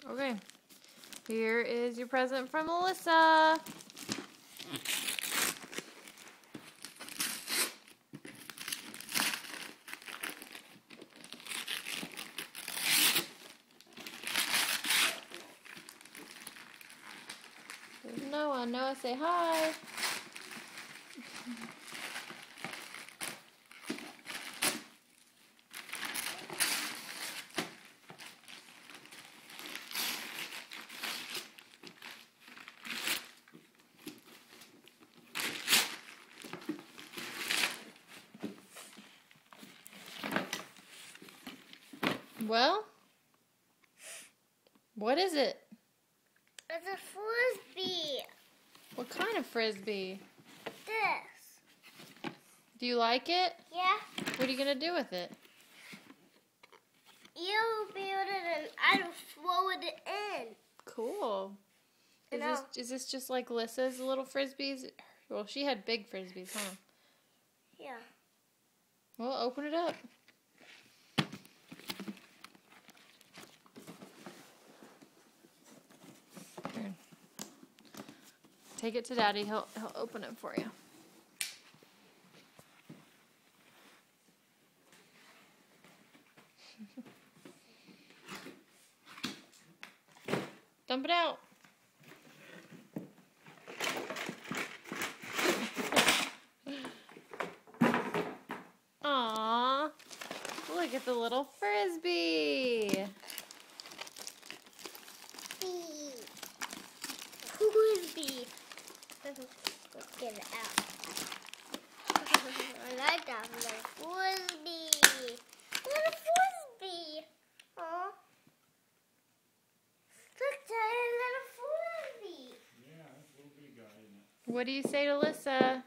Okay. Here is your present from Melissa. There's Noah. Noah, say hi. Well, what is it? It's a frisbee. What kind of frisbee? This. Do you like it? Yeah. What are you going to do with it? You'll be able to, I'll throw it in. Cool. Is this just like Lissa's little frisbees? Well, she had big frisbees, huh? Yeah. Well, open it up. Here. Take it to Daddy. He'll open it for you. Dump it out. Aww. Look at the little frisbee. Frisbee. Let's get it out. I like that little frisbee. Little frisbee. Aw. Look, that little frisbee. Yeah, that's a little big guy, isn't it? What do you say to Lissa?